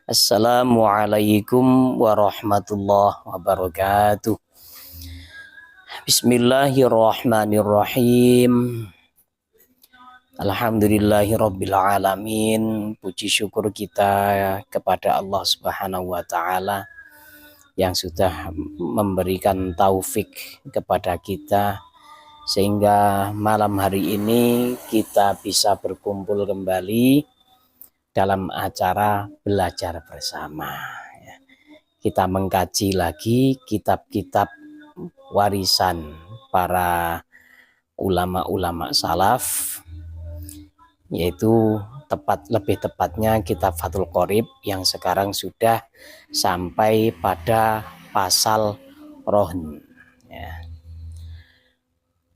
Assalamualaikum warahmatullahi wabarakatuh. Bismillahirrahmanirrahim. Alhamdulillahirabbil alamin. Puji syukur kita kepada Allah Subhanahu wa taala yang sudah memberikan taufik kepada kita sehingga malam hari ini kita bisa berkumpul kembali dalam acara belajar bersama. Kita mengkaji lagi kitab-kitab warisan para ulama-ulama salaf, yaitu lebih tepatnya kitab Fathul Qorib yang sekarang sudah sampai pada pasal rohn,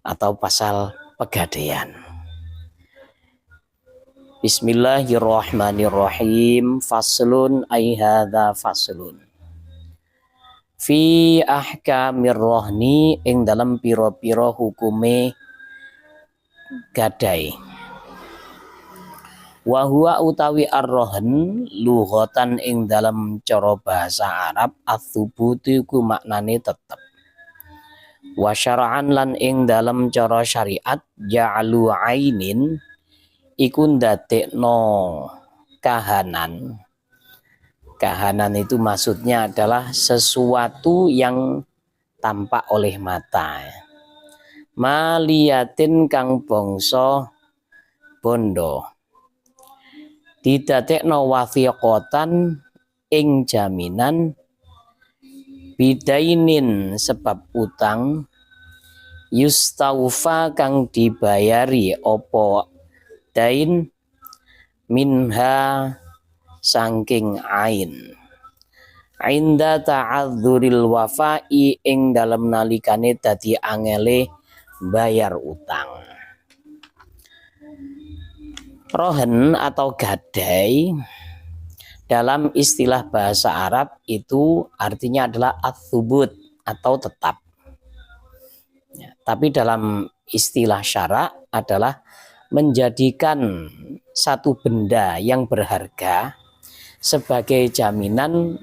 atau pasal pegadaian. Bismillahirrahmanirrahim. Faslun ay hadza faslun fi ahkamir rohni, ing dalam piro-piro hukume gadai. Wa huwa utawi ar-rohn lughatan ing dalam cara bahasa Arab ats-tsubutu ku maknane tetep. Wa syara'an lan ing dalam cara syariat ja'alu ainin iku ndadekno kahanan. Kahanan itu maksudnya adalah sesuatu yang tampak oleh mata. Maliyatin kang bangsa bondo. Didadekno wathiqatan ing jaminan bidainin sebab utang yustaufa kang dibayari opo dain minha sangking ain inda ta'adzuril wafa'i ing dalam nalikane dadi angele bayar utang. Rohen atau gadai dalam istilah bahasa Arab itu artinya adalah ats-tsubut atau tetap. Tapi dalam istilah syara adalah menjadikan satu benda yang berharga sebagai jaminan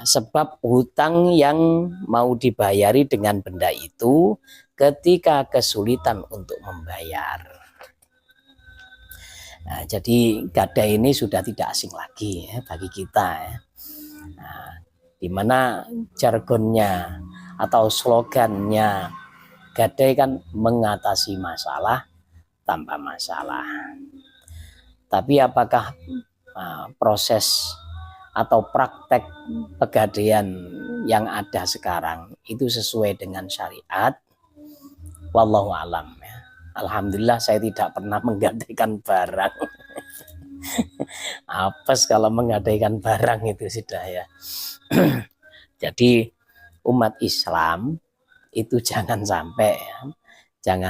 sebab hutang yang mau dibayari dengan benda itu ketika kesulitan untuk membayar. Nah, jadi gadai ini sudah tidak asing lagi bagi kita. Nah, di mana jargonnya atau slogannya gadai kan mengatasi masalah tanpa masalah. Tapi apakah proses atau praktek pegadaian yang ada sekarang itu sesuai dengan syariat? Wallahu alam. Alhamdulillah saya tidak pernah menggadaikan barang. Apes kalau menggadaikan barang itu sudah ya. Jadi umat Islam itu jangan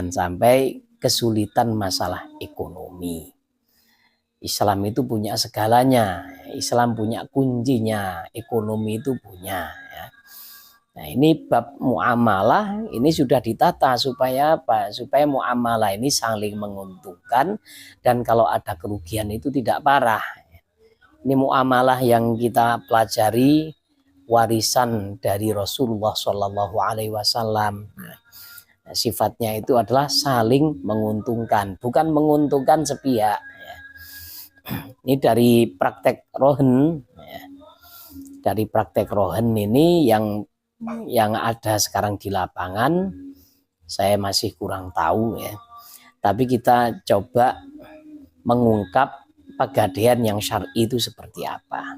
sampai kesulitan masalah ekonomi. Islam itu punya segalanya. Islam punya kuncinya. Ekonomi itu punya. Ya. Nah, ini bab muamalah ini sudah ditata supaya apa? Supaya muamalah ini saling menguntungkan dan kalau ada kerugian itu tidak parah. Ini muamalah yang kita pelajari warisan dari Rasulullah Shallallahu Alaihi Wasallam. Sifatnya itu adalah saling menguntungkan, bukan menguntungkan sepihak. Ini dari praktek rohen. Dari praktek rohen ini yang ada sekarang di lapangan, saya masih kurang tahu ya. Tapi kita coba mengungkap pegadaian yang syar'i itu seperti apa.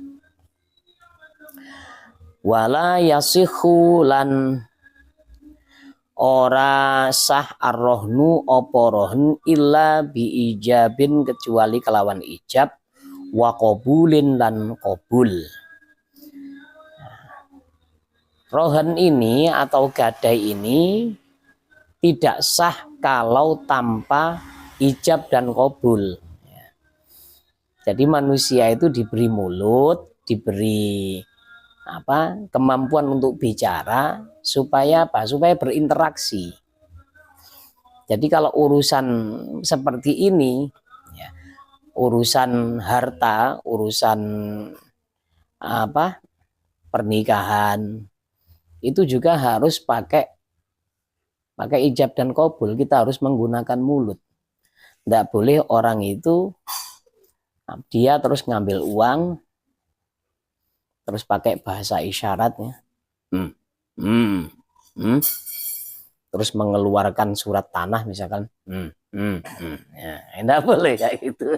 Wala yasihu lan ora sah ar-rohnu apa rohn illa bi ijabin kecuali kelawan ijab wa qabulin lan qabul. Rohen ini atau gadai ini tidak sah kalau tanpa ijab dan qabul. Jadi manusia itu diberi mulut, diberi kemampuan untuk bicara supaya supaya berinteraksi. Jadi kalau urusan seperti ini, ya, urusan harta, urusan apa pernikahan itu juga harus pakai ijab dan qabul. Kita harus menggunakan mulut. Tidak boleh orang itu dia terus ngambil uang terus pakai bahasa isyaratnya. Terus mengeluarkan surat tanah misalkan. Ya, tidak boleh kayak gitu.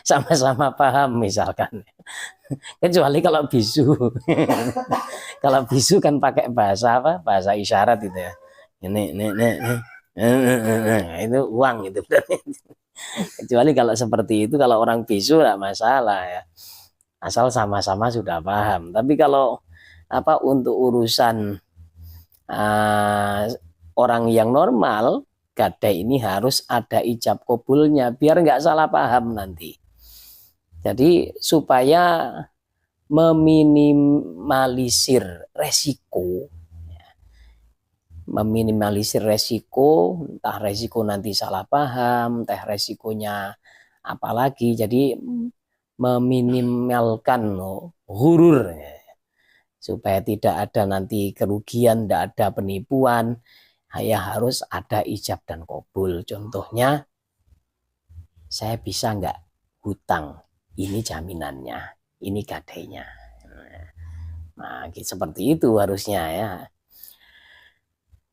Sama-sama paham misalkan. Kecuali kalau bisu. Kalau bisu kan pakai bahasa apa? Bahasa isyarat itu ya. Ini. Itu uang itu. Kecuali kalau seperti itu, kalau orang bisu tidak masalah ya. Asal sama-sama sudah paham. Tapi kalau apa untuk urusan orang yang normal, gadai ini harus ada ijab kabulnya biar nggak salah paham nanti. Jadi supaya meminimalisir resiko, entah resiko nanti salah paham, entah resikonya apalagi. Jadi meminimalkan hurur supaya tidak ada nanti kerugian, tidak ada penipuan. Ya harus ada ijab dan kabul. Contohnya, saya bisa nggak hutang? Ini jaminannya, ini gadainya. Nah, seperti itu harusnya ya.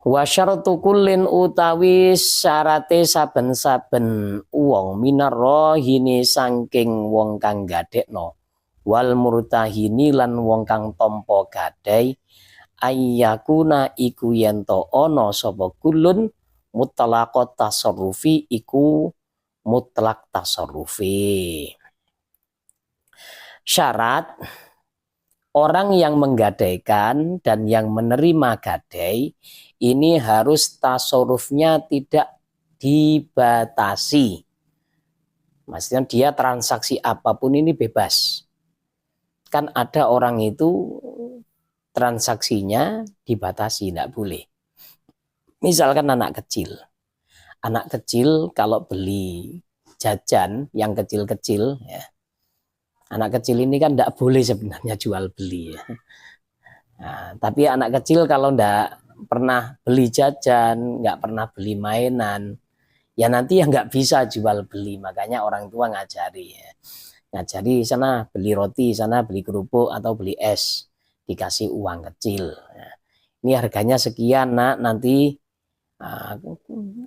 Wa syartu kullin utawi syarate saben-saben wong minar rohini saking wong kang gadekno wal murtahini lan wong kang tampa gadai ayyakuna iku yento ana sapa kullun mutlaqat tasarrufi iku mutlak tasarrufi. Syarat orang yang menggadaikan dan yang menerima gadai ini harus tasarrufnya tidak dibatasi. Maksudnya dia transaksi apapun ini bebas. Kan ada orang itu transaksinya dibatasi, tidak boleh. Misalkan anak kecil kalau beli jajan yang kecil-kecil ya, anak kecil ini kan tidak boleh sebenarnya jual beli ya. Nah, tapi anak kecil kalau tidak pernah beli jajan, nggak pernah beli mainan, ya nanti ya nggak bisa jual beli. Makanya orang tua ngajari ya. Ngajari sana beli roti, sana beli kerupuk atau beli es, dikasih uang kecil. Nah, ini harganya sekian nak, nanti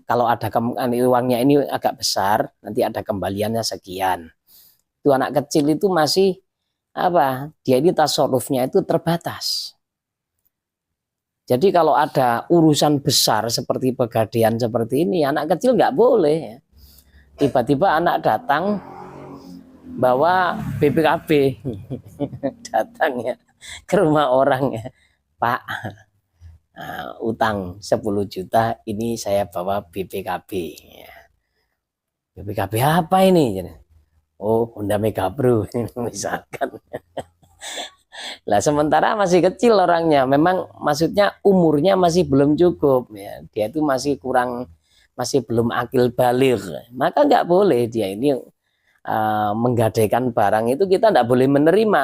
kalau ada uangnya ini agak besar, nanti ada kembaliannya sekian. Itu anak kecil itu masih apa? Dia ini tasarrufnya itu terbatas. Jadi kalau ada urusan besar seperti pegadaian seperti ini, anak kecil nggak boleh. Tiba-tiba anak datang bawa BPKB, datang ya ke rumah orang ya, Pak, utang 10 juta, ini saya bawa BPKB. BPKB apa ini? Oh, Honda Mega Pro misalkan. Lah sementara masih kecil orangnya, memang maksudnya umurnya masih belum cukup ya. Dia itu masih belum akil baligh. Maka nggak boleh dia ini menggadaikan barang itu, kita nggak boleh menerima.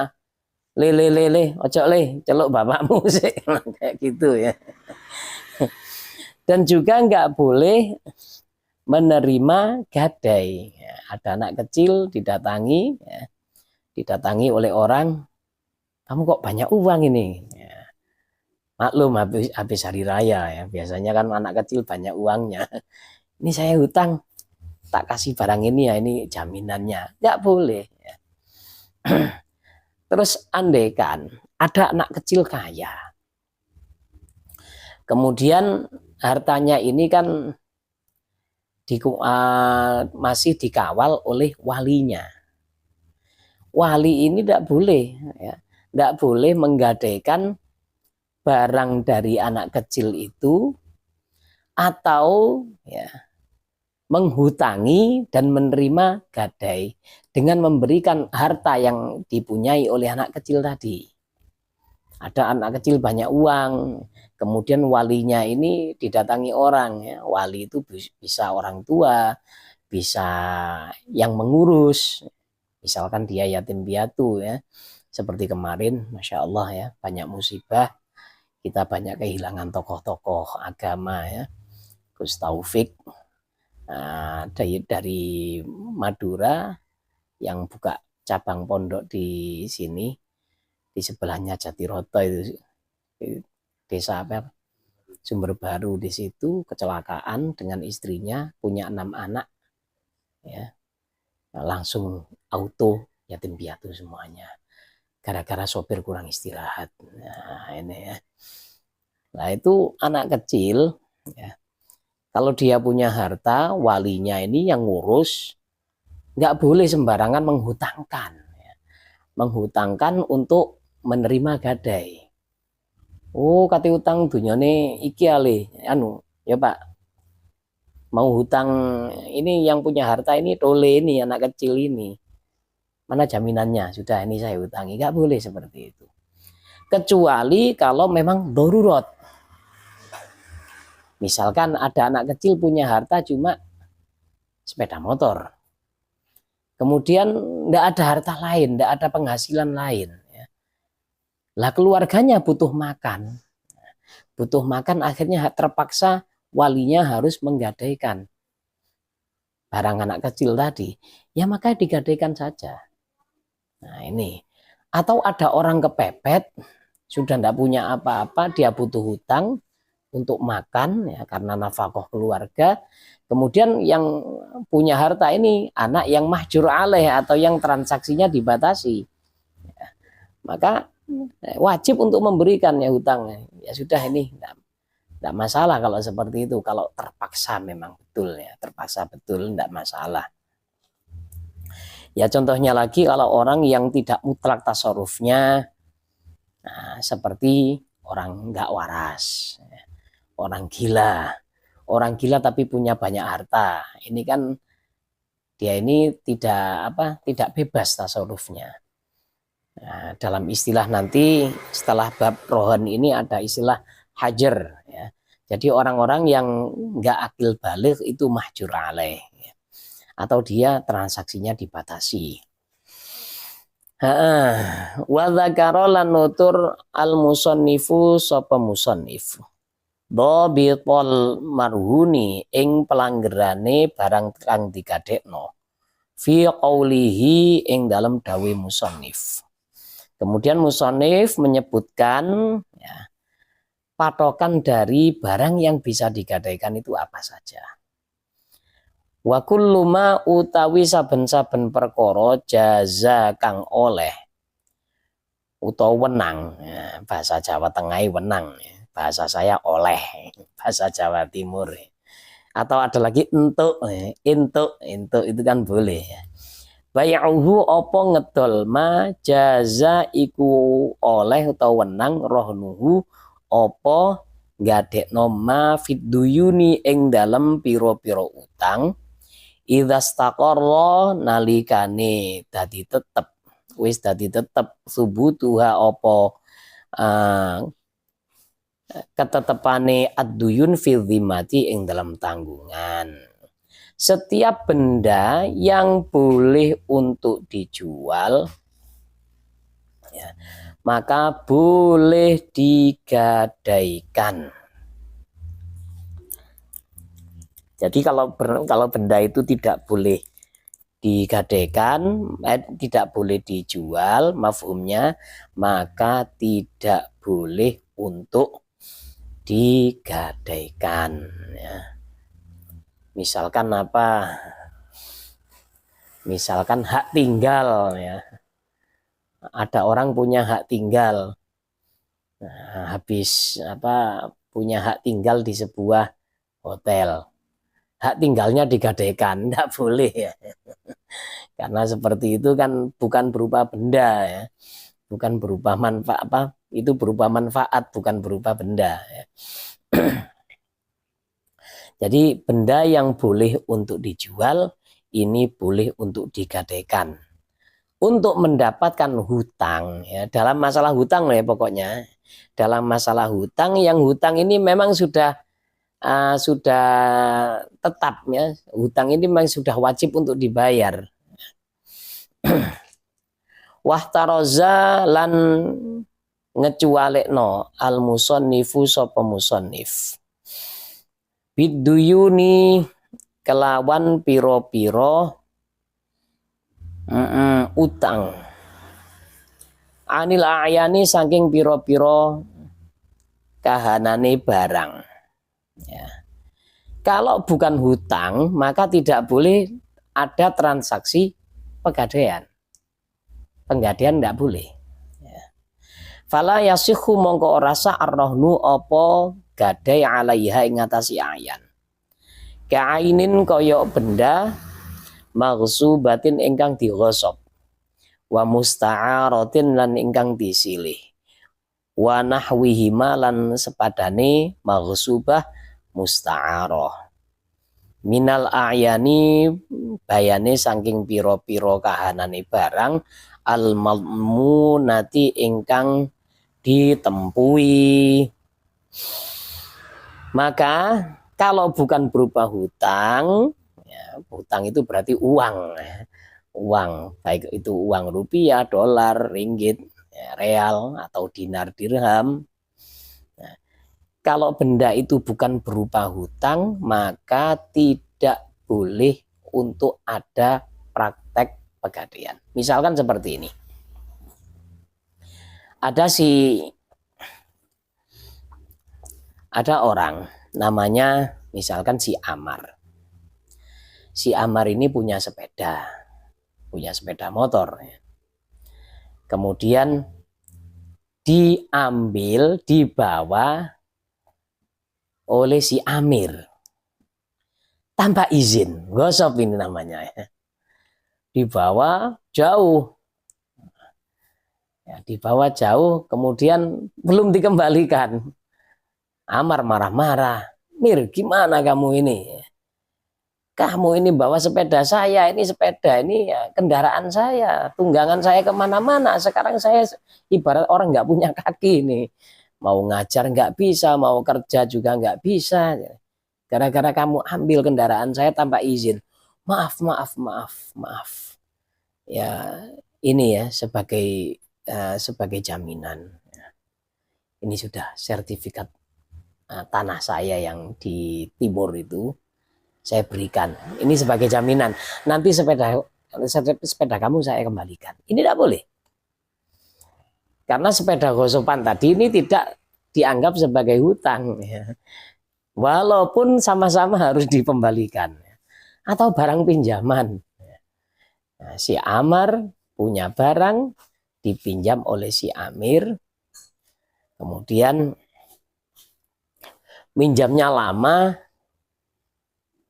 Ojo celuk bapakmu sih kayak gitu ya. Dan juga nggak boleh menerima gadai. Ya, ada anak kecil didatangi oleh orang, kamu kok banyak uang ini? Ya, maklum habis hari raya ya. Biasanya kan anak kecil banyak uangnya. Ini saya hutang, tak kasih barang ini ya, ini jaminannya. Nggak boleh. Ya. Terus andaikan ada anak kecil kaya, kemudian hartanya ini kan masih dikawal oleh walinya. Wali ini tidak boleh, ya, tidak boleh menggadaikan barang dari anak kecil itu atau ya, menghutangi dan menerima gadai dengan memberikan harta yang dipunyai oleh anak kecil tadi. Ada anak kecil banyak uang, kemudian walinya ini didatangi orang. Ya. Wali itu bisa orang tua, bisa yang mengurus, misalkan dia yatim piatu ya. Seperti kemarin, Masya Allah ya, banyak musibah, kita banyak kehilangan tokoh-tokoh agama ya. Gus Taufik dari Madura yang buka cabang pondok di sini, di sebelahnya Jatiroto itu, desa apa, Sumber Baru, di situ kecelakaan dengan istrinya, punya 6 anak ya, langsung auto yatim piatu semuanya gara-gara sopir kurang istirahat. Nah ini ya, nah itu anak kecil ya, kalau dia punya harta, walinya ini yang ngurus, nggak boleh sembarangan menghutangkan ya. Menghutangkan untuk menerima gadai. Oh, kate utang dunyane iki ale anu ya Pak, mau hutang ini, yang punya harta ini tole ini, anak kecil ini, mana jaminannya, sudah ini saya hutangi. Nggak boleh seperti itu, kecuali kalau memang darurat. Misalkan ada anak kecil punya harta cuma sepeda motor, kemudian nggak ada harta lain, nggak ada penghasilan lain ya. Lah keluarganya butuh makan, akhirnya terpaksa walinya harus menggadaikan barang anak kecil tadi, ya maka digadaikan saja. Nah ini, atau ada orang kepepet, sudah tidak punya apa-apa, dia butuh hutang untuk makan ya, karena nafkah keluarga. Kemudian yang punya harta ini anak yang mahjur alaih atau yang transaksinya dibatasi, ya, maka wajib untuk memberikan ya hutangnya. Ya sudah, ini tidak masalah kalau seperti itu, kalau terpaksa memang betul ya, terpaksa betul tidak masalah. Ya contohnya lagi, kalau orang yang tidak mutlak tasarrufnya, nah, seperti orang nggak waras, orang gila tapi punya banyak harta, ini kan dia ini tidak bebas tasarrufnya. Nah, dalam istilah nanti setelah bab rohan ini ada istilah hajar ya. Jadi orang-orang yang nggak akil balik itu mahjur alaih ya, atau dia transaksinya dibatasi. Wa dzakara lan nutur al musannifu sapa musannif dhabitul marhuni ing pelanggerane barang kang digadekno fi qaulihi ing dalam dawe musannif. Kemudian musannif menyebutkan ya, patokan dari barang yang bisa digadaikan itu apa saja. Wa kullu ma utawi saben-saben perkara jaza kang oleh utawa wenang ya, bahasa Jawa Tengah wenang ya, bahasa saya oleh, bahasa Jawa Timur ya. Atau ada lagi entuk ya, entuk itu kan boleh ya. Bayauhu opo ngedol ma jaza iku oleh utawa wenang rohnuhu opo gadekno ma fidduyuni ing dalem piro-piro utang idastaqarra nalikane dadi tetep, wis dadi tetep subutuha opo ketetepane ad-duyun fil dhimmati ing dalam tanggungan. Setiap benda yang boleh untuk dijual ya, maka boleh digadaikan. Jadi kalau benda itu tidak boleh digadaikan, tidak boleh dijual, mafhumnya, maka tidak boleh untuk digadaikan ya. Misalkan apa? Misalkan hak tinggal ya. Ada orang punya hak tinggal. Nah, habis punya hak tinggal di sebuah hotel. Hak tinggalnya digadaikan, enggak boleh ya. Karena seperti itu kan bukan berupa benda ya. Bukan berupa manfaat itu berupa manfaat, bukan berupa benda ya. Jadi benda yang boleh untuk dijual ini boleh untuk digadaikan. Untuk mendapatkan hutang ya, dalam masalah hutang ya pokoknya. Dalam masalah hutang, yang hutang ini memang sudah tetap ya. Hutang ini memang sudah wajib untuk dibayar. Wahtaroza lan ngecualekno al musannifu sapa musannif biduyuni kelawan piro-piro utang anil ayani saking piro-piro kahanane barang ya. Kalau bukan hutang maka tidak boleh ada transaksi pegadaian. Penggadaian tidak boleh. Fala yasihu mongko ora sah arrohnu apa gadai alaiha ing ngatasi ayan. Kaainin kaya benda maghsubatin ingkang dighosab. Wa musta'aratin lan ingkang disilih. Wa nahwihima lan sepadane maghsubah musta'arah. Minal a'yani bayane saking piro-piro kahanane barang al malmunati ingkang ditempui. Maka kalau bukan berupa hutang, ya, hutang itu berarti uang, uang baik itu uang rupiah, dolar, ringgit, ya, real atau dinar, dirham. Nah, kalau benda itu bukan berupa hutang, maka tidak boleh untuk ada praktek pegadaian. Misalkan seperti ini. Ada orang namanya misalkan si Amar. Si Amar ini punya sepeda motor. Kemudian dibawa oleh si Amir tanpa izin, gosop ini namanya. Dibawa jauh, dibawa jauh, kemudian belum dikembalikan. Amar marah-marah, Mir, gimana kamu ini? Kamu ini bawa sepeda saya, ini sepeda, ini ya, kendaraan saya, tunggangan saya kemana-mana. Sekarang saya ibarat orang nggak punya kaki ini. Mau ngajar nggak bisa, mau kerja juga nggak bisa. Gara-gara kamu ambil kendaraan saya tanpa izin. Maaf. Ya, ini ya sebagai jaminan. Ini sudah sertifikat tanah saya yang di timur itu saya berikan. Ini sebagai jaminan. Nanti sepeda kamu saya kembalikan. Ini tidak boleh. Karena sepeda gosopan tadi ini tidak dianggap sebagai hutang. Ya. Walaupun sama-sama harus dikembalikan. Atau barang pinjaman. Nah, si Amar punya barang dipinjam oleh si Amir. Kemudian minjamnya lama,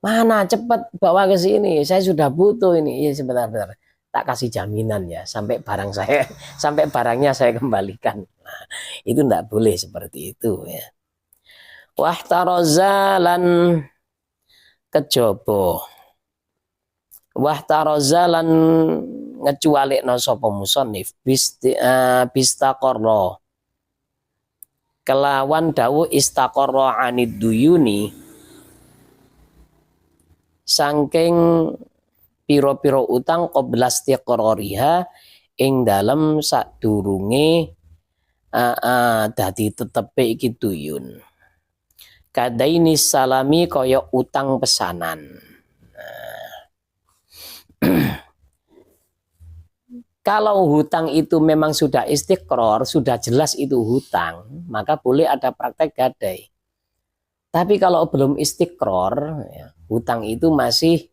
mana cepat bawa ke sini, saya sudah butuh ini. Ya sebentar, tak kasih jaminan ya sampai barangnya saya kembalikan. Nah, itu tidak boleh seperti itu ya. Wahtaroza lan kejobo, wahtaroza lan ngecualekno sapa musannif bistaqarra kelawan dawu istaqarra anid duyuni saking piro-piro utang qabla istiqrariha ing dalem sadurunge dadi tetepe iki duyun. Kadaini salami kaya utang pesanan. Kalau hutang itu memang sudah istiqror, sudah jelas itu hutang, maka boleh ada praktek gadai. Tapi kalau belum istiqror, ya, hutang itu masih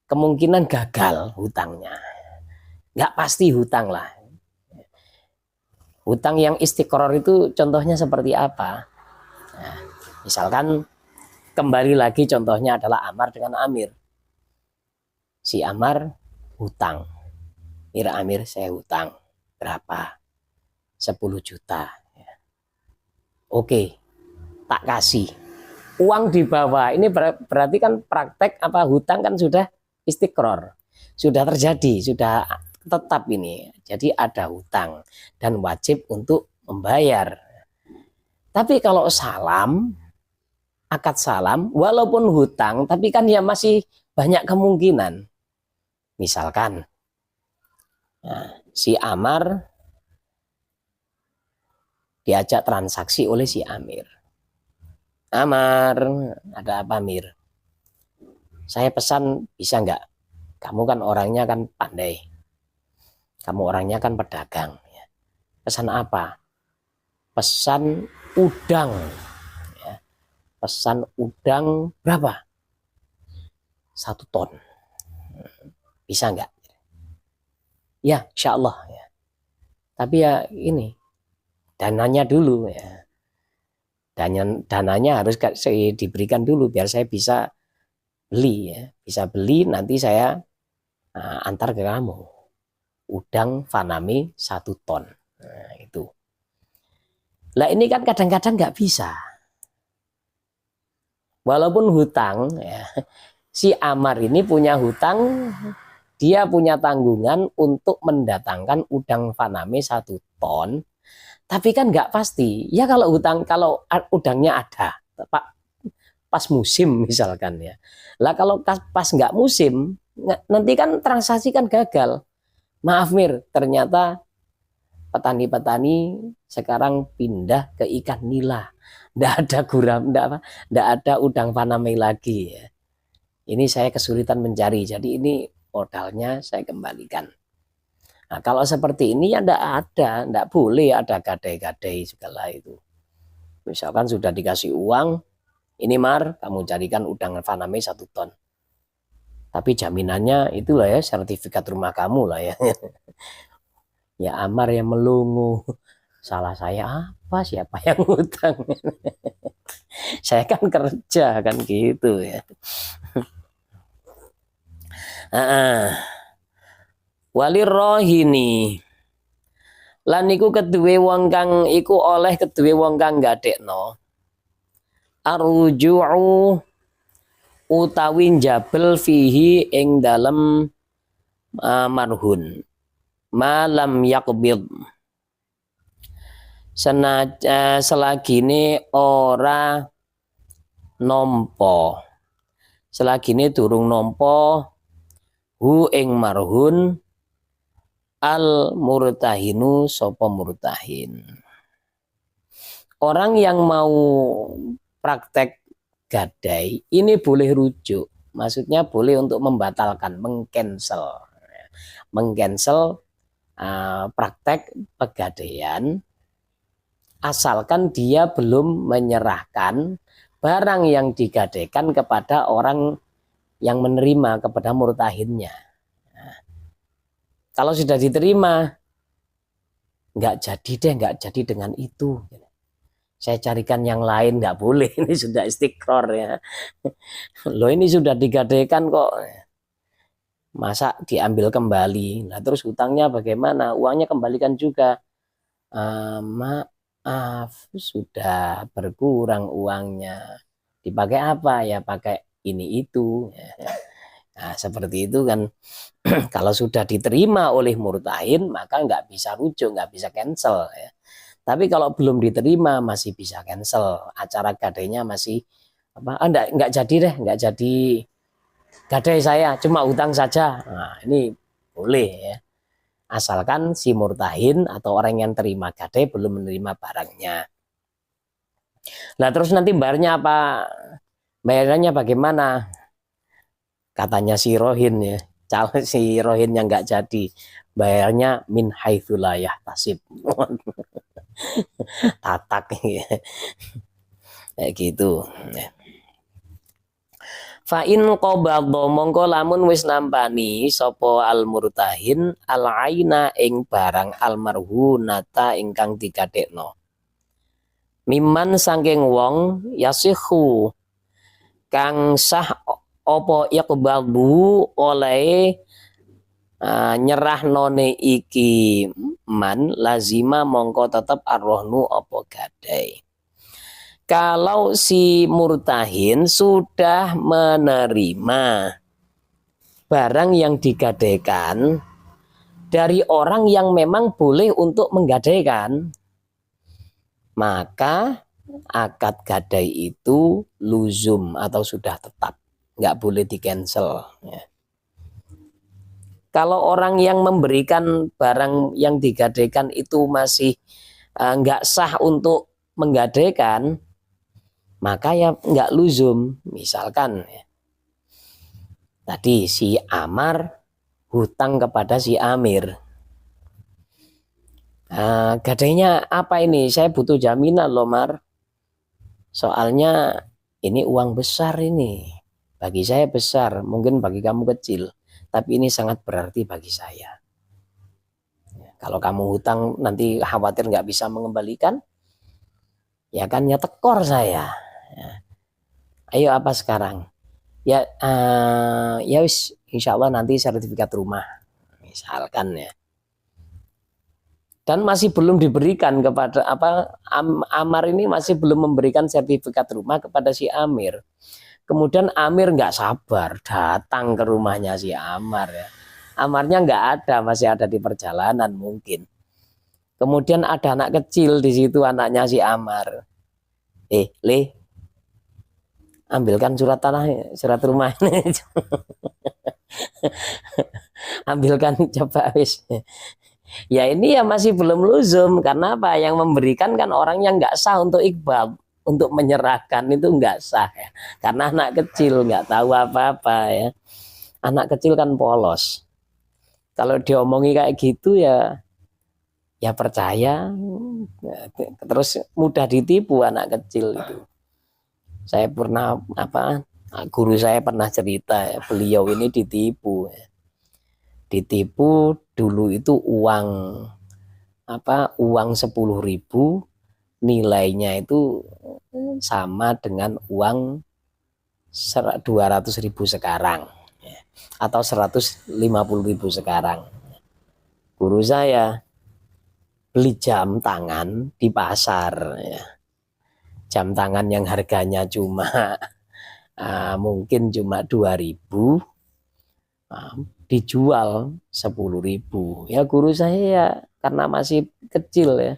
kemungkinan gagal hutangnya. Nggak pasti hutang lah. Hutang yang istiqror itu contohnya seperti apa? Nah, misalkan kembali lagi contohnya adalah Amar dengan Amir. Si Amar hutang. Mira Amir, saya hutang. Berapa? 10 juta. Oke, tak kasih. Uang dibawa. Ini berarti kan praktek apa hutang kan sudah istiqror. Sudah terjadi, sudah tetap ini. Jadi ada hutang dan wajib untuk membayar. Tapi kalau salam, akad salam, walaupun hutang, tapi kan ya masih banyak kemungkinan. Misalkan si Amar diajak transaksi oleh si Amir. Amar, ada apa Mir? Saya pesan bisa nggak? Kamu kan orangnya kan pandai. Kamu orangnya kan pedagang. Pesan apa? Pesan udang. Pesan udang berapa? 1 ton. Bisa nggak? Ya, insya Allah. Ya. Tapi ya ini, dananya dulu ya. Dananya harus diberikan dulu biar saya bisa beli ya. Bisa beli nanti saya antar ke kamu. Udang Faname 1 ton. Nah, itu. Lah ini kan kadang-kadang nggak bisa. Walaupun hutang ya, si Amar ini punya hutang, dia punya tanggungan untuk mendatangkan udang Faname 1 ton. Tapi kan nggak pasti. Ya kalau udangnya ada, pas musim misalkan ya. Lah kalau pas nggak musim, nanti kan transaksi kan gagal. Maaf Mir, ternyata petani-petani sekarang pindah ke ikan nila. Nggak ada guram, nggak ada udang Faname lagi ya. Ini saya kesulitan mencari, jadi ini modalnya saya kembalikan. Nah, kalau seperti ini ya nggak boleh ada gadai-gadai segala itu. Misalkan sudah dikasih uang, ini Mar, kamu carikan udang Faname 1 ton. Tapi jaminannya itulah ya, sertifikat rumah kamu lah ya. Ya Amar yang melungu. Salah saya apa? Siapa yang utang? Saya kan kerja kan gitu ya. Walir rohini lan iku kedue wong kang iku oleh kedue wong kang gadekno arju'u utawi jabel fihi ing dalem marhun malam yakbid selagine ora nompo, selagine durung nompo hu ing marhun al murtahinu sopo murtahin. Orang yang mau praktek gadai ini boleh rujuk, maksudnya boleh untuk membatalkan, mengcancel praktek pegadaian asalkan dia belum menyerahkan barang yang digadaikan kepada orang yang menerima, kepada murtahinnya. Nah, kalau sudah diterima, nggak jadi dengan itu. Saya carikan yang lain, nggak boleh. Ini sudah istiqror ya. Loh ini sudah digadaikan kok. Masa diambil kembali? Nah terus hutangnya bagaimana? Uangnya kembalikan juga. Maaf, sudah berkurang uangnya. Dipakai apa? Ya pakai ini itu. Nah seperti itu kan. Kalau sudah diterima oleh murtahin, maka nggak bisa rujuk, nggak bisa cancel ya. Tapi kalau belum diterima masih bisa cancel. Acara gadainya masih nggak jadi deh, nggak jadi gadai saya, cuma utang saja. Nah, ini boleh ya. Asalkan si murtahin atau orang yang terima gadai belum menerima barangnya. Nah, terus nanti bayarnya apa? Bayarannya bagaimana? Katanya si Rohin ya. Calon si Rohin yang nggak jadi. Bayarnya min haitsu la yahtasib. Tatak ya. Kayak gitu. Fa in qabadha mongko lamun wis nampani sapa al murtahin al aina ing barang al marhunata ingkang digadekno. Miman saking wong yasihu kang sah apa iqbadhu oleh nyerah none iki man lazima mongko tetep arrohnu apa gadai. Kalau si murtahin sudah menerima barang yang digadaikan dari orang yang memang boleh untuk menggadaikan, maka akad gadai itu luzum atau sudah tetap, nggak boleh di cancel. Ya. Kalau orang yang memberikan barang yang digadaikan itu masih nggak sah untuk menggadaikan, maka ya nggak luzum. Misalkan ya, tadi si Amar hutang kepada si Amir. Gadainya apa ini? Saya butuh jaminan loh Mar. Soalnya ini uang besar ini. Bagi saya besar, mungkin bagi kamu kecil. Tapi ini sangat berarti bagi saya. Kalau kamu hutang nanti khawatir nggak bisa mengembalikan, ya kan ya tekor saya. Ya. Ayo apa sekarang? Ya, ya wis, insya Allah nanti sertifikat rumah, misalkan ya. Dan masih belum diberikan kepada Amar ini masih belum memberikan sertifikat rumah kepada si Amir. Kemudian Amir nggak sabar datang ke rumahnya si Amar ya. Amarnya nggak ada, masih ada di perjalanan mungkin. Kemudian ada anak kecil di situ, anaknya si Amar. Le, ambilkan surat tanah, surat rumah ini. Ambilkan coba wis. Ya ini ya masih belum luzum, karena apa? Yang memberikan kan orang yang nggak sah untuk iqbal, untuk menyerahkan itu nggak sah ya. Karena anak kecil nggak tahu apa-apa ya. Anak kecil kan polos. Kalau diomongi kayak gitu ya percaya, terus mudah ditipu anak kecil itu. Saya pernah guru saya pernah cerita ya, beliau ini ditipu ya. Ditipu dulu itu uang 10.000 nilainya itu sama dengan uang 200.000 sekarang ya, atau 150.000 sekarang. Guru saya beli jam tangan di pasar ya. Jam tangan yang harganya cuma mungkin cuma 2.000 dijual 10.000. Ya guru saya ya karena masih kecil ya.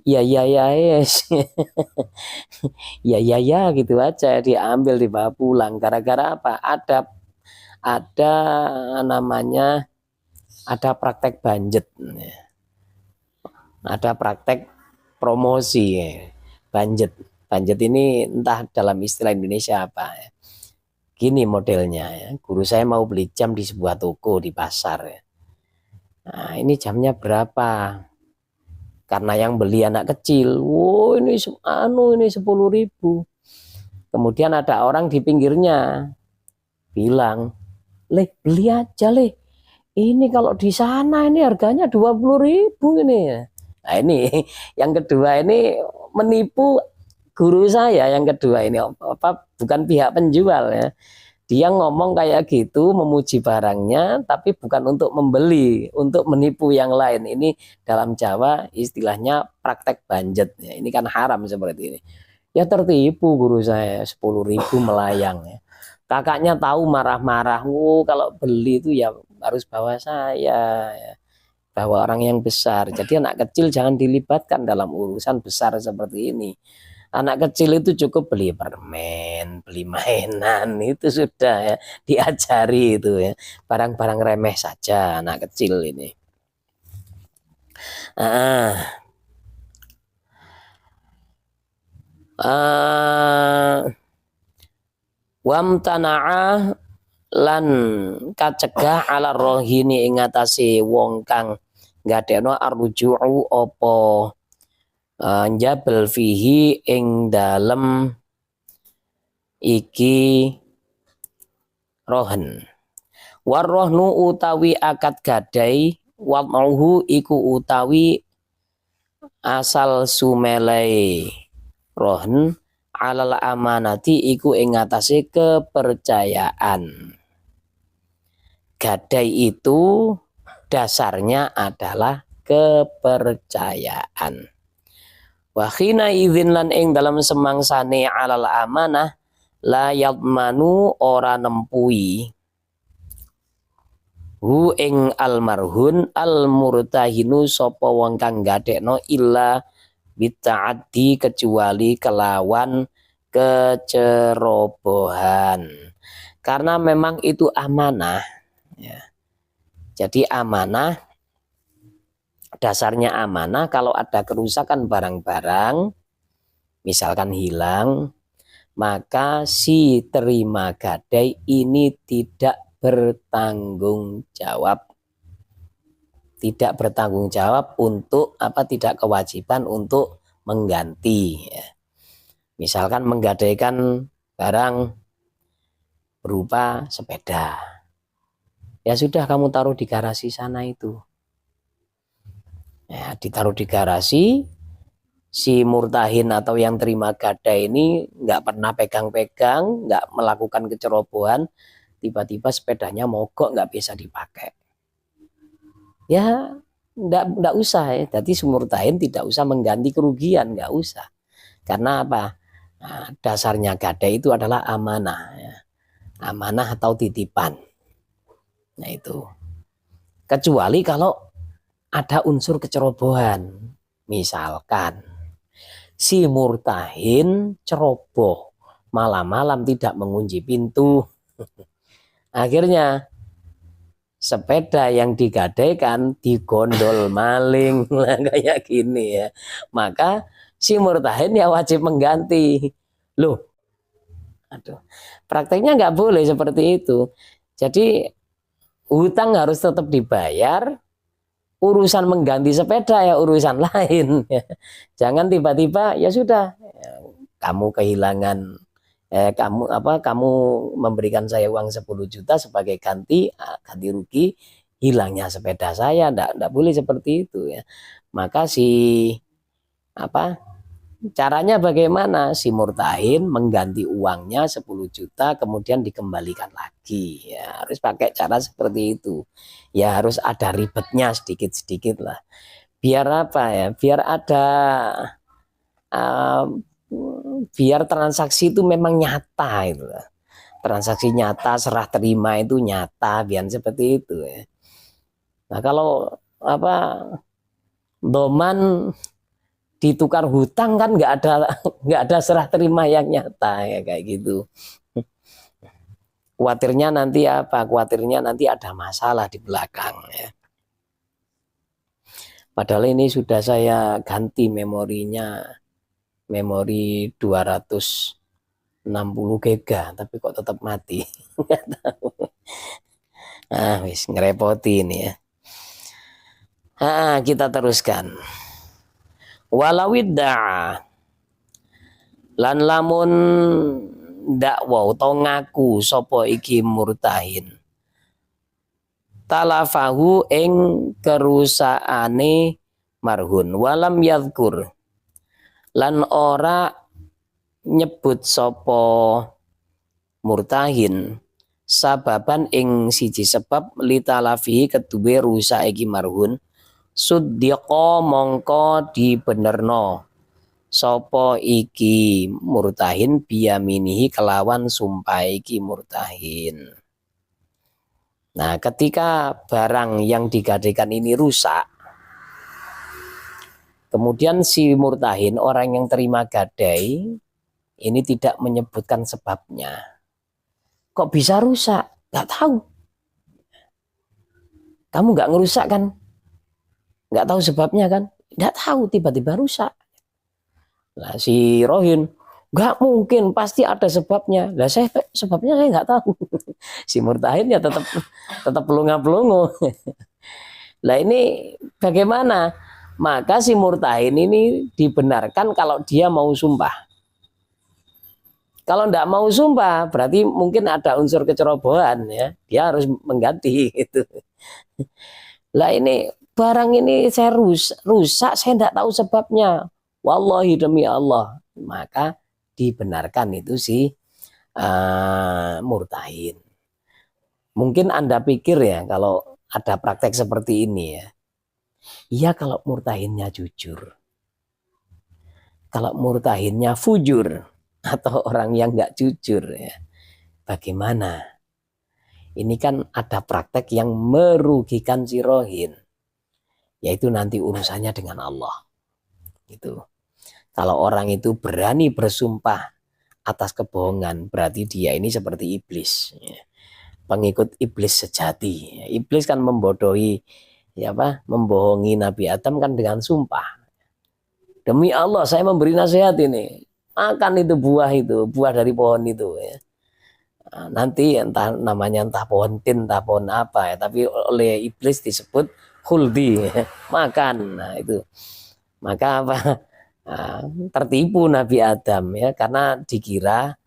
Ya yes. ya gitu aja diambil, dibawa pulang. Gara-gara apa? Ada namanya praktek banjet. Ada praktek promosi ya. Banjet. Banjet ini entah dalam istilah Indonesia apa ya. Gini modelnya ya. Guru saya mau beli jam di sebuah toko di pasar ya. Nah, ini jamnya berapa? Karena yang beli anak kecil. Wow, ini 10.000. Kemudian ada orang di pinggirnya bilang, "Le, beli aja, Le. Ini kalau di sana ini harganya 20.000 ini." Nah, ini yang kedua ini menipu guru saya. Yang kedua ini bukan pihak penjual ya. Dia ngomong kayak gitu, memuji barangnya, tapi bukan untuk membeli, untuk menipu yang lain. Ini dalam Jawa istilahnya praktek banjet. Ya, ini kan haram seperti ini. Ya tertipu guru saya, 10.000 melayang. Ya. Kakaknya tahu marah-marah. Kalau beli itu ya harus bawa saya. Ya. Bawa orang yang besar. Jadi anak kecil jangan dilibatkan dalam urusan besar seperti ini. Anak kecil itu cukup beli permen, beli mainan, itu sudah ya, diajari itu ya. Barang-barang remeh saja anak kecil ini. Wamtana'a lan kacegah ala rohini ing atase wong kang ngadekno arju'u apa njabel fihi ing dalem iki rohen. Warrohnu utawi akad gadai, wad'uhu iku utawi asal sumelai rohen alal amanati iku ing atase kepercayaan. Gadai itu dasarnya adalah kepercayaan. Wa khina idzin lan ing dalam semangsane alal amanah la yadmanu ora nempui hu ing almarhun almurtahinu sapa wong kang gadekno illa bita'addi kecuali kelawan kecerobohan. Karena memang itu amanah ya. Jadi amanah, dasarnya amanah kalau ada kerusakan barang-barang, misalkan hilang, maka si terima gadai ini tidak bertanggung jawab. Tidak bertanggung jawab untuk tidak kewajiban untuk mengganti. Misalkan menggadaikan barang berupa sepeda. Ya sudah, kamu taruh di garasi sana itu. Ya, ditaruh di garasi, si murtahin atau yang terima gadai ini nggak pernah pegang-pegang, nggak melakukan kecerobohan, tiba-tiba sepedanya mogok, nggak bisa dipakai. Ya nggak usah ya. Jadi si murtahin tidak usah mengganti kerugian, nggak usah. Karena apa? Nah, dasarnya gadai itu adalah amanah, ya. Amanah atau titipan. Nah itu. Kecuali kalau ada unsur kecerobohan. Misalkan si murtahin ceroboh, malam-malam tidak mengunci pintu. Akhirnya sepeda yang digadaikan digondol maling. Lah kayak gini ya. Maka si murtahin ya wajib mengganti. Loh, aduh, prakteknya nggak boleh seperti itu. Jadi hutang harus tetap dibayar, urusan mengganti sepeda ya urusan lain. Jangan tiba-tiba ya sudah, kamu kehilangan, kamu memberikan saya uang 10 juta sebagai ganti rugi hilangnya sepeda saya. Nggak boleh seperti itu ya. Maka caranya bagaimana? Si murtahin mengganti uangnya 10 juta kemudian dikembalikan lagi. Ya, harus pakai cara seperti itu. Ya harus ada ribetnya sedikit-sedikit lah. Biar apa ya? Biar transaksi itu memang nyata itu. Transaksi nyata, serah terima itu nyata, biar seperti itu ya. Nah, kalau doman ditukar hutang kan nggak ada serah terima yang nyata ya kayak gitu. Khawatirnya nanti ada masalah di belakang ya. Padahal ini sudah saya ganti memorinya, memori 260 giga, tapi kok tetap mati. Nggak tahu. Wis ngerepoti ini ya. Kita teruskan. Walawidda lan lamun dakwa utawa ngaku sapa iki murtahin talafahu ing kerusakane marhun walam yadhkur lan ora nyebut sapa murtahin sababan ing siji sebab litalafihi keduwe rusak iki marhun suddiqa mongko dibenerno sapa iki murtahin biyaminihi kelawan sumpah iki murtahin. Nah, ketika barang yang digadaikan ini rusak, kemudian si murtahin, orang yang terima gadai, ini tidak menyebutkan sebabnya. Kok bisa rusak? Gak tahu. Kamu gak ngerusak kan? Gak tahu sebabnya kan? Gak tahu, tiba-tiba rusak. Nah, si Rohin, gak mungkin, pasti ada sebabnya. Lah sebabnya saya gak tahu. Si murtahin ya tetap pelongo-pelongo. Lah ini bagaimana? Maka si murtahin ini dibenarkan kalau dia mau sumpah. Kalau tidak mau sumpah, berarti mungkin ada unsur kecerobohan ya. Dia harus mengganti gitu. Lah ini barang ini saya rusak, saya tidak tahu sebabnya. Wallahi demi Allah. Maka dibenarkan itu si murtahin. Mungkin Anda pikir ya kalau ada praktek seperti ini ya. Iya kalau murtahinnya jujur. Kalau murtahinnya fujur atau orang yang nggak jujur ya. Bagaimana? Ini kan ada praktek yang merugikan si Rohin. Yaitu nanti urusannya dengan Allah. Gitu. Kalau orang itu berani bersumpah atas kebohongan, berarti dia ini seperti iblis. pengikut iblis sejati. Iblis kan membodohi, membohongi Nabi Adam kan dengan sumpah. Demi Allah saya memberi nasihat ini, makan itu, buah dari pohon itu ya. Nanti entah namanya, entah pohon tin, entah pohon apa ya, tapi oleh iblis disebut khuldi ya. Makan. Nah itu, maka tertipu Nabi Adam ya, karena dikira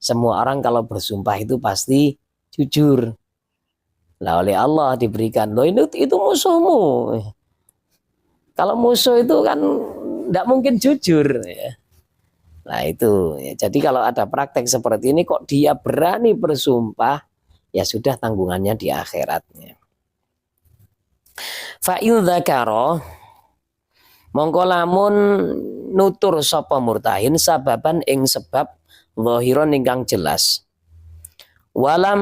semua orang kalau bersumpah itu pasti jujur. Nah oleh Allah diberikan, loh itu musuhmu. Kalau musuh itu kan tidak mungkin jujur ya. Nah itu ya. Jadi kalau ada praktek seperti ini kok dia berani bersumpah, ya sudah tanggungannya di akhiratnya. Fa'il dzakaro, mongko lamun nutur sapa murtahin sababan ing sebab zahiron ingkang jelas. Walam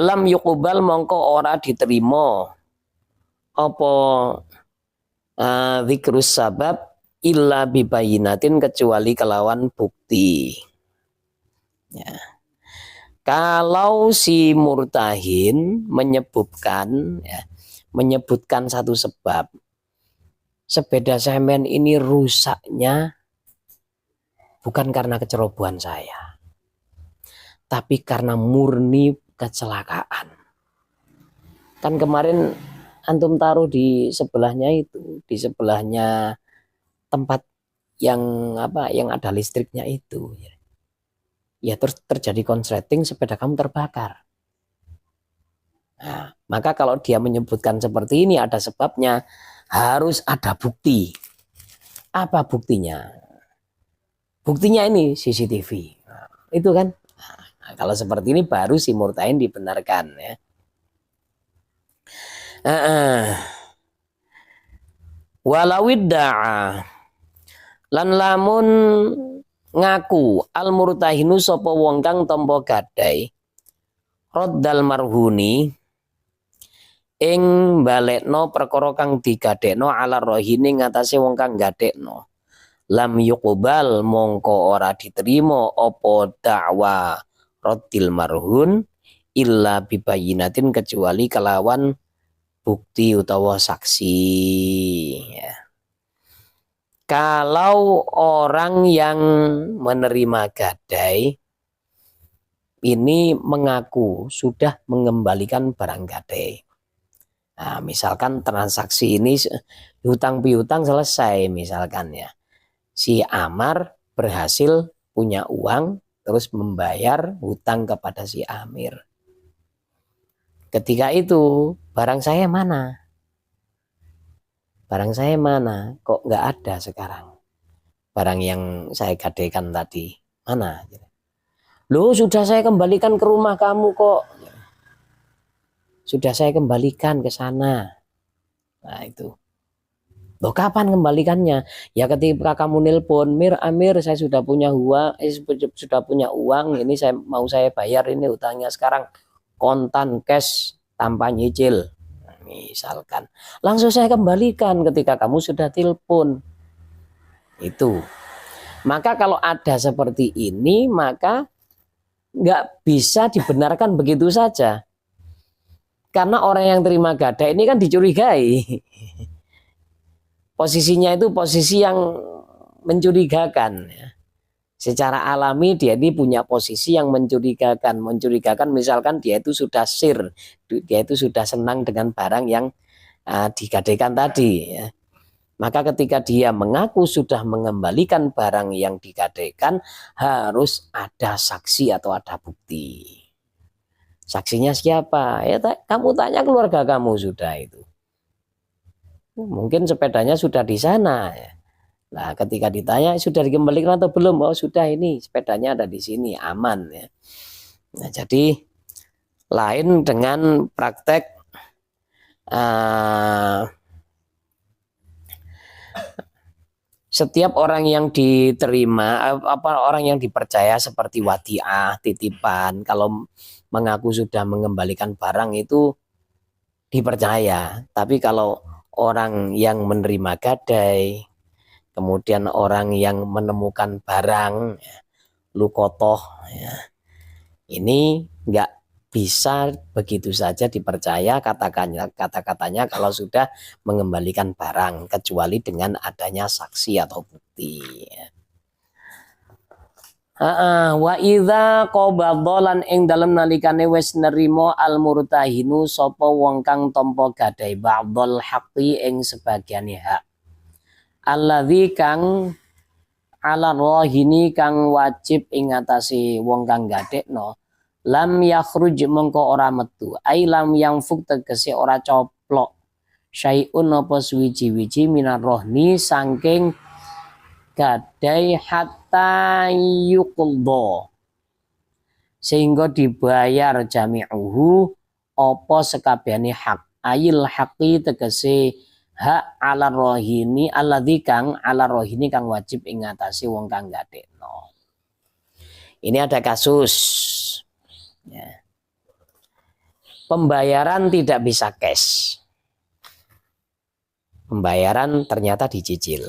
lam yuqbal, mongko ora diterima apa zikrus sabab illa bibayinatin, kecuali kelawan bukti. Ya. Kalau si murtahin menyebutkan satu sebab, sepeda semen ini rusaknya bukan karena kecerobohan saya, tapi karena murni kecelakaan. Kan kemarin antum taruh di sebelahnya itu, di sebelahnya tempat yang ada listriknya itu. Ya terus terjadi konsleting, sepeda kamu terbakar. Nah, maka kalau dia menyebutkan seperti ini ada sebabnya, harus ada bukti. Apa buktinya? Buktinya ini CCTV. Nah, itu kan. Nah, kalau seperti ini baru si murtain dibenarkan ya. Walawidda'a, lan lamun ngaku al murtahinu sapa wong kang tampa gadai raddal marhuni ing balekno perkara kang digadekno ala rohini ngatasé wong kang gadekno, lam yuqbal, mongko ora diterima apa dakwa raddil marhun illa bibayinatin, kecuali kelawan bukti utawa saksi ya. Kalau orang yang menerima gadai ini mengaku sudah mengembalikan barang gadai. Nah, misalkan transaksi ini hutang piutang selesai misalkan ya. Si Amar berhasil punya uang terus membayar hutang kepada si Amir. Ketika itu barang saya mana? Barang saya mana? Kok nggak ada sekarang? Barang yang saya gadaikan tadi mana? Loh, sudah saya kembalikan ke rumah kamu kok. Sudah saya kembalikan ke sana. Nah itu. Loh, kapan kembalikannya? Ya ketika kamu nelpon, Amir, saya sudah punya uang, ini saya bayar ini hutangnya sekarang kontan cash tanpa nyicil. Misalkan langsung saya kembalikan ketika kamu sudah telepon. Itu. Maka kalau ada seperti ini, maka nggak bisa dibenarkan begitu saja. Karena orang yang terima gadai ini kan dicurigai. Posisinya itu posisi yang mencurigakan. Secara alami dia ini punya posisi yang mencurigakan. Mencurigakan misalkan dia itu sudah dia itu sudah senang dengan barang yang digadaikan tadi. Ya. Maka ketika dia mengaku sudah mengembalikan barang yang digadaikan, harus ada saksi atau ada bukti. Saksinya siapa? Ya kamu tanya keluarga kamu sudah itu. Mungkin sepedanya sudah di sana. Ya. Nah, ketika ditanya sudah dikembalikan atau belum? Oh, sudah, ini sepedanya ada di sini, aman ya. Nah, jadi lain dengan praktek setiap orang yang diterima, orang yang dipercaya seperti wadiah, titipan, kalau mengaku sudah mengembalikan barang itu dipercaya. Tapi kalau orang yang menerima gadai, kemudian orang yang menemukan barang lukotoh, ya, ini bisa begitu saja dipercaya kata-katanya kalau sudah mengembalikan barang, kecuali dengan adanya saksi atau bukti. Wa idza qabadhalan ing dalem nalikane wis nerima al murtahinu sapa wong kang tampa gadai ba'dhal haqqi ing sebagiane hak alladzi kang ala rohini kang wajib ing atase wong kang gadekno lam yakhruj mengko ora metu ai lam yang fuk tegese ora coplok syai'un apa suwiji-wiji minar rohni saking gadai hatta yuqdha sehingga dibayar jami'uhu apa sekabehane hak ayil haqi tegese hak ala rohini alladzi kang ala rohini kang wajib ing atase wong kang gadekno. Ini ada kasus ya. Pembayaran tidak bisa cash. Pembayaran ternyata dicicil.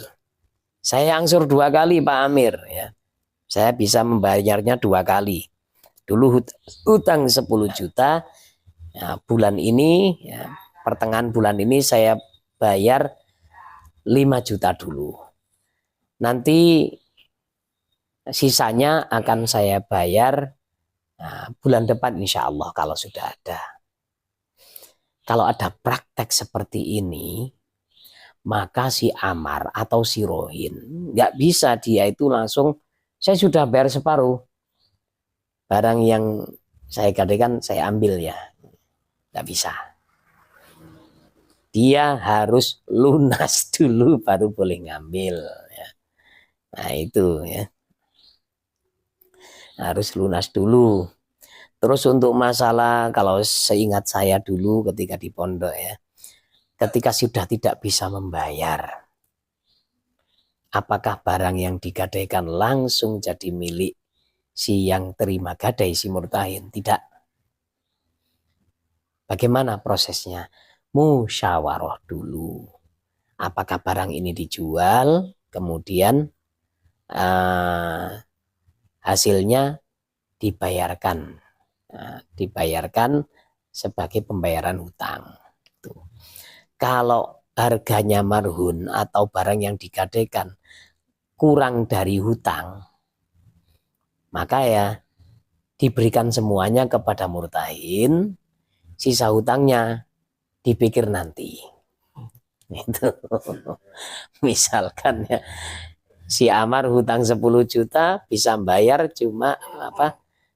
Saya angsur 2 kali Pak Amir ya. Saya bisa membayarnya 2 kali. Dulu hutang 10 juta. Ya, bulan ini ya, pertengahan bulan ini saya bayar 5 juta dulu. Nanti sisanya akan saya bayar bulan depan insya Allah kalau sudah ada. Kalau ada praktek seperti ini, maka si Amar atau si Rohin nggak bisa dia itu langsung saya sudah bayar separuh barang yang saya gadaikan saya ambil ya, nggak bisa. Dia harus lunas dulu baru boleh ngambil ya. Nah itu ya, harus lunas dulu. Terus untuk masalah kalau seingat saya dulu ketika di pondok ya, ketika sudah tidak bisa membayar, apakah barang yang digadaikan langsung jadi milik si yang terima gadai, si murtahin? Tidak. Bagaimana prosesnya? Musyawarah dulu. Apakah barang ini dijual, kemudian hasilnya dibayarkan. Dibayarkan sebagai pembayaran hutang. Kalau harganya marhun atau barang yang digadaikan kurang dari hutang, maka ya diberikan semuanya kepada murtahin, sisa hutangnya dipikir nanti. Itu. Misalkan ya si Amar hutang 10 juta bisa bayar cuma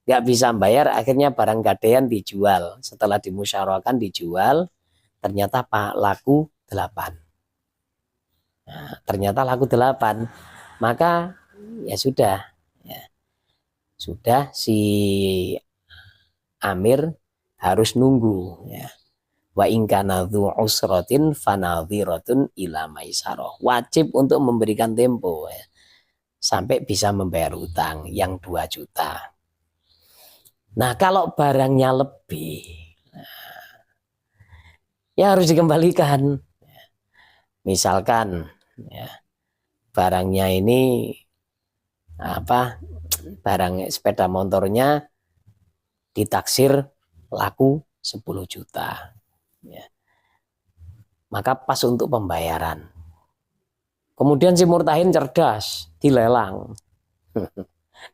nggak bisa bayar, akhirnya barang gadaian dijual. Setelah dimusyawarahkan dijual, ternyata laku 8. Nah, ternyata laku 8. Maka ya sudah. Ya. Sudah si Amir harus nunggu ya. Wa in kana dzu usratin fanadhiratun ila maisarah. Wajib untuk memberikan tempo ya, sampai bisa membayar hutang yang 2 juta. Nah, kalau barangnya lebih, ya harus dikembalikan. Misalkan ya, barangnya ini barang sepeda motornya ditaksir laku 10 juta. Ya. Maka pas untuk pembayaran. Kemudian si murtahin cerdas, dilelang.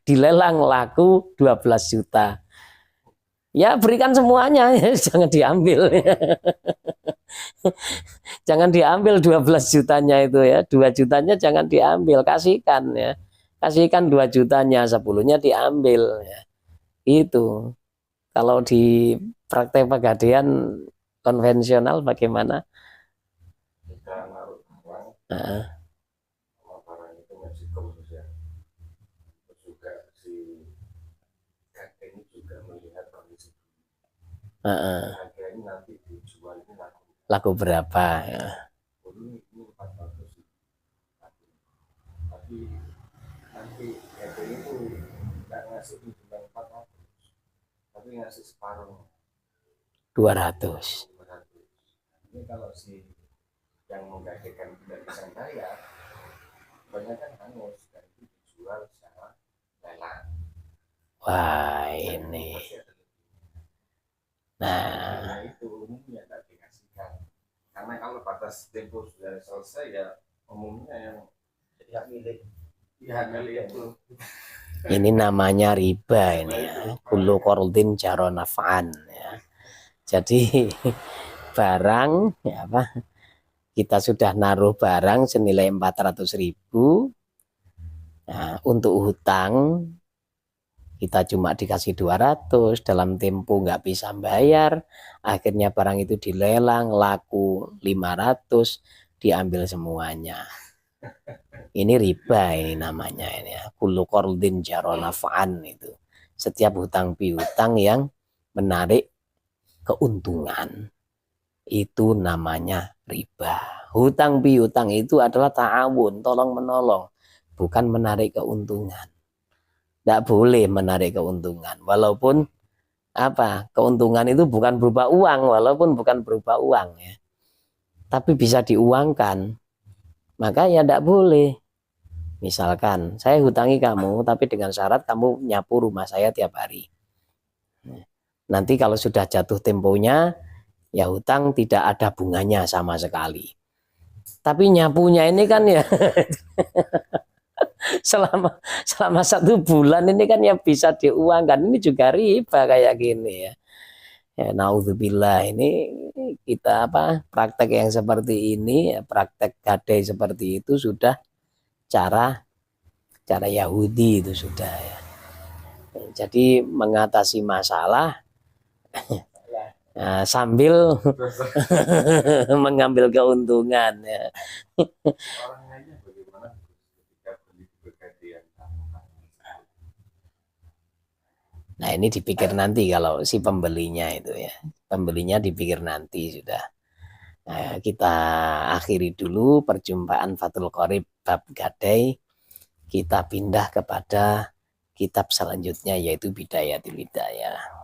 Dilelang laku 12 juta. Ya berikan semuanya, jangan diambil. Jangan diambil 12 jutanya itu ya. 2 jutanya jangan diambil, kasihkan ya. Kasihkan 2 jutanya, 10-nya diambil ya. Itu. Kalau di praktek pegadaian konvensional bagaimana? Laku berapa ya. Tapi ngasih separuh 200. Ini kalau si yang menggadaikan tidak bisa bayar, banyak kan hangus dan itu dijual secara lelang. Wah ini Nah, itu umumnya tidak dikasihkan. Karena kalau batas tempo sudah selesai ya umumnya yang hak milik itu. ini namanya riba ini ya. Kullu qardin jaro naf'an ya. Jadi barang ya apa? Kita sudah naruh barang senilai 400.000. Nah, untuk hutang kita cuma dikasih 200, dalam tempo nggak bisa bayar, akhirnya barang itu dilelang, laku 500, diambil semuanya. Ini riba ini namanya ini ya. Kullu qardin jaro naf'an itu. Setiap hutang piutang yang menarik keuntungan itu namanya riba. Hutang piutang itu adalah ta'awun, tolong menolong, bukan menarik keuntungan. Tidak boleh menarik keuntungan, walaupun apa keuntungan itu bukan berupa uang, walaupun bukan berupa uang ya, tapi bisa diuangkan, maka ya tidak boleh. Misalkan saya hutangi kamu, tapi dengan syarat kamu nyapu rumah saya tiap hari. Nanti kalau sudah jatuh temponya, ya hutang tidak ada bunganya sama sekali. Tapi nyapunya ini kan ya selama 1 bulan ini kan ya bisa diuangkan. Ini juga riba kayak gini ya. Ya naudzubillah, ini kita apa praktek yang seperti ini, praktek gadai seperti itu sudah cara Yahudi itu sudah ya. Jadi mengatasi masalah sambil mengambil keuntungan ya. Orang lainnya bagaimana ketika beli bergantian? Nah ini dipikir nanti kalau si pembelinya itu ya, pembelinya dipikir nanti sudah. Nah, kita akhiri dulu perjumpaan Fathul Qorib bab gadai. Kita pindah kepada kitab selanjutnya yaitu Bidayatul Hidayah.